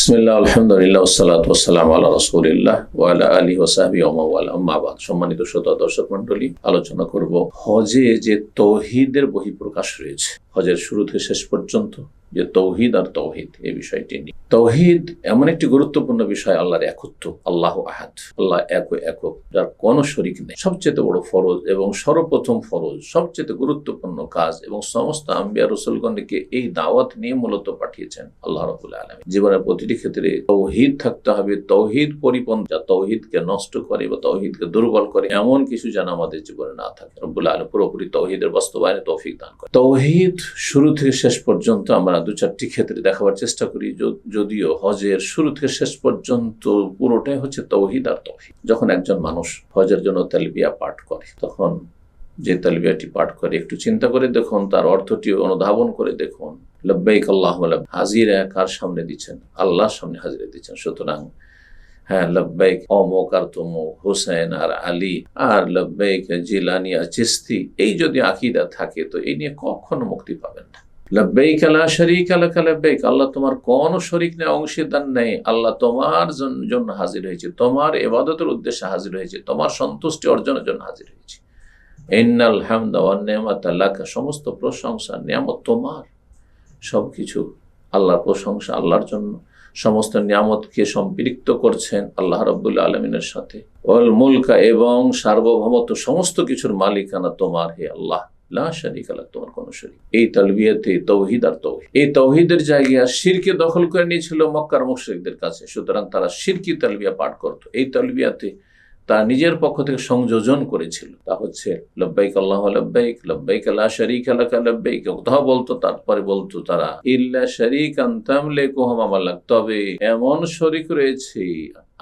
বিসমিল্লাহ, আলহামদুলিল্লাহ, ওয়াসসালাতু ওয়াসসালামু আলা রাসূলিল্লাহ ওয়া আলা আলিহি ওয়া সাহবিহি ওয়া মান ওয়ালা, আম্মা বাদ। সম্মানিত শ্রোতা দর্শক মণ্ডলী, আলোচনা করব হজে যে তৌহিদের বহিঃপ্রকাশ রয়েছে, হজের শুরু থেকে শেষ পর্যন্ত যে তৌহিদ আর তৌহিদ এই বিষয়টি নিয়ে। তৌহিদ এমন একটি গুরুত্বপূর্ণ বিষয়, আল্লাহর একত্ব, আল্লাহু আহাদ, আল্লাহ একক, যার কোনো শরীক নেই। সবচেয়ে বড় ফরজ এবং সর্বপ্রথম ফরজ, সবচেয়ে গুরুত্বপূর্ণ কাজ, এবং সমস্ত আম্বিয়া রাসূলগণকে এই দাওয়াত নিয়ে মূলত পাঠিয়েছেন আল্লাহ রাব্বুল আলামিন। জীবনের প্রতিটি ক্ষেত্রে তৌহিদ থাকতে হবে, তৌহিদ পরিপন্থী, যা তৌহিদকে নষ্ট করে বা তৌহিদকে দুর্বল করে এমন কিছু যেন আমাদের জীবনে না থাকে। রব্বুল আলামিন পুরোপুরি তৌহিদের বাস্তবায়নে তৌফিক দান করে। তৌহিদ শুরু থেকে শেষ পর্যন্ত আমরা দু চারটি ক্ষেত্রে দেখাবার চেষ্টা করি, যদিও হজের শুরু থেকে শেষ পর্যন্ত পুরোটাই হচ্ছে তৌহিদ আর তৌহিদ। যখন একজন মানুষ হজের জন্য তালবিয়া পাঠ করে, তখন যে তালবিয়াটি পাঠ করে একটু চিন্তা করে দেখুন, তার অর্থটি অনুধাবন করে দেখুন। লব্বাইক আল্লাহুম্মা লব্বাইক, হাজিরা কার সামনে দিচ্ছেন? আল্লাহর সামনে হাজিরা দিচ্ছেন। সুতরাং হ্যাঁ, লব্বাইক অমুক আর তমুক, হোসেন আর আলী, আর লব্বাইক জিলানি আর চিস্তি, এই যদি আকীদা থাকে তো এই নিয়ে কখনো মুক্তি পাবেন না। লব্বাইক লা শারীকা লাকা লব্বাইক, আল্লাহ তোমার কোনো শরীক নেই, অংশীদার নেই। আল্লাহ তোমার জন্য হাজির হয়েছে, তোমার ইবাদতের উদ্দেশ্যে হাজির হয়েছে, তোমার সন্তুষ্টি অর্জনের জন্য হাজির হয়েছে। ইন্নাল হামদা ওয়ান নি'মাতা লাকা, সমস্ত প্রশংসা নিয়ামত তোমার। সবকিছু আল্লাহর প্রশংসা, আল্লাহর জন্য। সমস্ত নিয়ামতকে সম্পৃক্ত করছেন আল্লাহ রাব্বুল আলামিনের সাথে। ওয়াল মুলকা, এবং সার্বভৌমত্ব, সমস্ত কিছুর মালিকানা তোমার, হে আল্লাহ। লা শারীকা লাক, তোমার কোনো শরীক। এই তালবিয়াতে তৌহিদ আর তৌহিদ, এই তৌহিদের জায়গায় শিরকে দখল করে নিয়েছিল মক্কার মুশরিকদের কাছে। সুতরাং তারা শিরকি তালবিয়া পাঠ করত। এই তালবিয়াতে তার নিজের পক্ষ থেকে সংযোজন করেছিল, তা হচ্ছে লব্বাইক আল্লাহুম্মা লব্বাইক, লব্বাইক লা শারীকা লাকা লব্বাইক। কথা বলতো, তারপরে বলতো তারা ইল্লা শারীকান তামলিকুহু মামালাক, তবে এমন শরীক রয়েছে,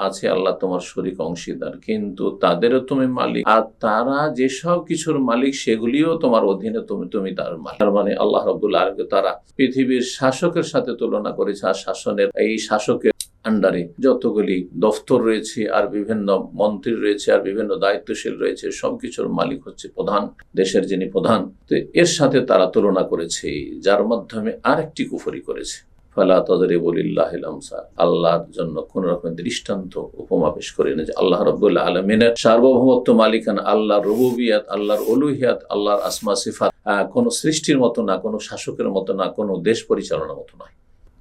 আছে আল্লাহ তোমার শরীক অংশীদার, কিন্তু তাদেরও তুমি মালিক, আর তারা যেসব কিছুর মালিক সেগুলিও তোমার অধীনে, তুমি তার মালিক। তার মানে আল্লাহ রাব্বুল আলামিন তারা পৃথিবীর শাসকের সাথে তুলনা করেছে। আর শাসনের এই শাসকের আন্ডারে যতগুলি দফতর রয়েছে, আর বিভিন্ন মন্ত্রী রয়েছে, আর বিভিন্ন দায়িত্বশীল রয়েছে, সবকিছুর মালিক হচ্ছে প্রধান, দেশের যিনি প্রধান। তো এর সাথে তারা তুলনা করেছে, যার মাধ্যমে আরেকটি কুফরি করেছে। ফালা তাদরিবু লিল্লাহিল আমসাল, আল্লাহর জন্য কোন রকমের দৃষ্টান্ত উপমা পেশ করে না, যে আল্লাহ রাব্বুল আলামিনের সার্বভৌমত্ব, মালিকানা, আল্লাহর রুবুবিয়াত, আল্লাহর উলুহিয়াত, আল্লাহর আসমা সিফাত কোন সৃষ্টির মতো না, কোন শাসকের মতো না, কোন দেশ পরিচালনার মতো নয়।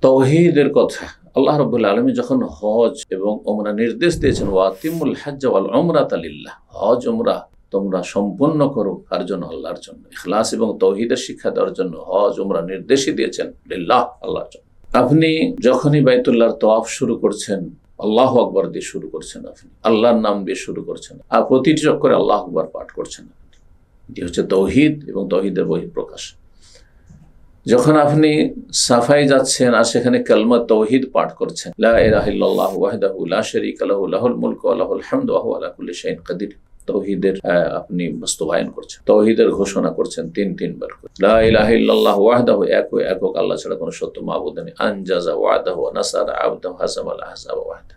তৌহিদের কথা আল্লাহ রাব্বুল আলামিন যখন হজ এবং উমরা নির্দেশ দিয়েছেন, ওয়াতিমুল হজ্জ ওয়াল উমরাতা লিল্লাহ, হজ উমরা তোমরা সম্পন্ন করো কার জন্য? আল্লাহর জন্য। ইখলাস এবং তৌহিদের শিক্ষা দেওয়ার জন্য হজ উমরা নির্দেশই দিয়েছেন লিল্লাহ, আল্লাহর জন্য। আপনি যখনই বাইতুল্লাহর তওয়াফ শুরু করছেন, আল্লাহু আকবার দিয়ে শুরু করছেন, আপনি আল্লাহর নাম দিয়ে শুরু করছেন, আর প্রতিটি চক্করে আল্লাহু আকবার পাঠ করছেন। এটি হচ্ছে তৌহিদ এবং তৌহিদের বহিঃপ্রকাশ। যখন আপনি সাফাই যাচ্ছেন আর সেখানে কালমা তৌহিদ পাঠ করছেন, লা ইলাহা ইল্লাল্লাহু ওয়াহদাহু লা শারীকা লাহু লাহুল মুলকু ওয়া লাহুল হামদু ওয়া হুয়া আলা কুল্লি শাইইন কাদির, তৌহিদের আপনি বাস্তবায়ন করছেন, তৌহিদের ঘোষণা করছেন তিনবার করে। লা ইলাহা ইল্লাল্লাহু ওয়াহদাহু, একক আল্লাহ ছাড়া কোনো সত্য মাবুদ নেই। আনজাযা ওয়াদাহু ওয়া নাসারা আবদাহু হাসামাল আহজাবা ওয়াহদা,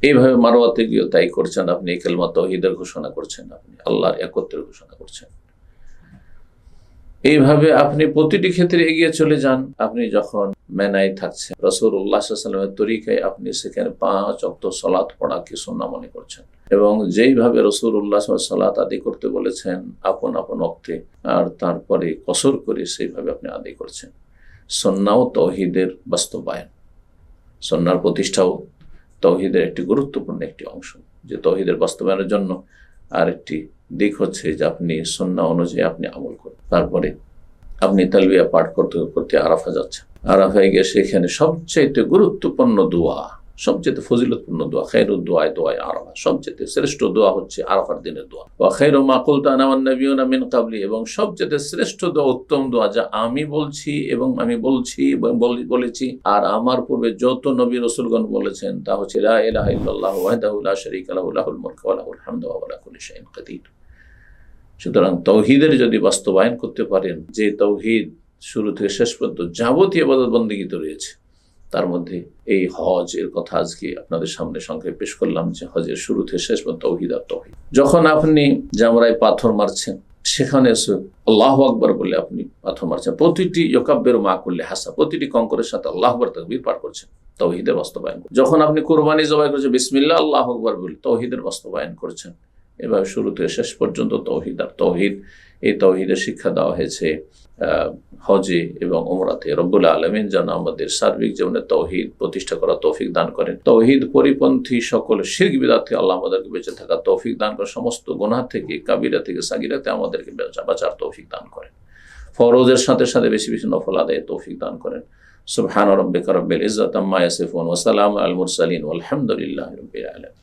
এইভাবে মারওয়াতে গিয়ে তাই করছেন। আপনি এই কালমা তৌহিদের ঘোষণা করছেন, আপনি আল্লাহর একত্বের ঘোষণা করছেন। এইভাবে আপনি প্রতিটি ক্ষেত্রে এগিয়ে চলে যান। আপনি যখন মেনায় থাকছেন, রাসূলুল্লাহ সাল্লাল্লাহু আলাইহি ওয়াসাল্লামের তরিকায় আপনি সেখানে 5 ওয়াক্ত সালাত পড়াকে সুন্নাহ মনে করছেন, এবং যেইভাবে রাসূলুল্লাহ সাল্লাল্লাহু আলাইহি ওয়াসাল্লাম সালাত আদায় করতে বলেছেন আপন ওয়াক্তে, আর তারপরে কসর করে সেইভাবে আপনি আদায় করছেন। সুন্নাহ ও তৌহিদের বাস্তবায়ন, সুন্নাহর প্রতিষ্ঠাও তৌহিদের একটি গুরুত্বপূর্ণ একটি অংশ। যে তৌহিদের বাস্তবায়নের জন্য আরেকটি দিক হচ্ছে যে আপনি সুন্নাহ অনুযায়ী আপনি আমল করেন। তারপরে আপনি তালবিয়া পাঠ করতে করতে আরাফা যাচ্ছেন। আরাফায় গিয়ে সেখানে সবচেয়ে গুরুত্বপূর্ণ দোয়া, সবচেয়ে ফজিলতপূর্ণ দোয়া, খায়রুদ দুআয়ে দুআয়ে আরাফা, সবচেয়ে শ্রেষ্ঠ দোয়া হচ্ছে আরাফার দিনের দোয়া। ওয়া খায়রু মা কুলতু আনা ওয়ান নাবিয়ুনা মিন ক্বাবলি, এবং সবচেয়ে শ্রেষ্ঠ দোয়া, উত্তম দোয়া, যা আমি বলছি এবং বলেছি আর আমার পূর্বে যত নবী রাসূলগণ বলেছেন, তা হচ্ছে লা ইলাহা ইল্লাল্লাহু ওয়াহদাহু লা শারীকা লাহু লাহুল মুলকু ওয়া লাহুল হামদু ওয়া হুয়া আলা কুল্লি শাইইন কাদির। সুতরাং তৌহিদের যদি বাস্তবায়ন করতে পারেন, যে তৌহিদ শুরু থেকে শেষ পর্যন্ত যাবতীয় ইবাদত বন্দেগীতে রয়েছে, তার মধ্যে এই হজ এর কথা আজকে আপনাদের সামনে সংক্ষেপে পেশ করলাম, যে হজের শুরু থেকে শেষ পর্যন্ত তৌহিদ আর তৌহিদ। যখন আপনি জামরায় পাথর মারছেন, সেখানে আল্লাহু আকবার বলে আপনি পাথর মারছেন, প্রতিটি ইউকাব্বিরু মা কুল্লি হাসা, প্রতিটি কঙ্করের সাথে আল্লাহু আকবার তাকবীর পাঠ করছেন, তাওহীদের বাস্তবায়ন। যখন আপনি কুরবানি জবাই করছেন বিসমিল্লাহ আল্লাহু আকবার বলে তাওহীদের বাস্তবায়ন করছেন। এবার শুরু থেকে শেষ পর্যন্ত তাওহীদ আর তাওহীদ। এই তাওহীদের শিক্ষা দেওয়া হয়েছে হজে এবং উমরাতে। রব্বুল আলামিন যেন আমাদের সার্বিক জীবনে তাওহীদ প্রতিষ্ঠা করা তৌফিক দান করেন। তাওহীদ পরিপন্থী সকল শিরক বিদআত থেকে আল্লাহ আমাদেরকে বেঁচে থাকা তৌফিক দান করেন। সমস্ত গুনাহ থেকে, কাবিরা থেকে সাগিরাতে আমাদেরকে বাঁচার তৌফিক দান করেন। ফরজের সাথে সাথে বেশি বেশি নফল আদায়ের তৌফিক দান করেন। সুবহান রাব্বিকা রাব্বিল ইজ্জাতি আম্মা ইয়াসিফুন ওয়া সালামুন আলাল মুরসালিন ওয়ালহামদুলিল্লাহি রাব্বিল আলামিন।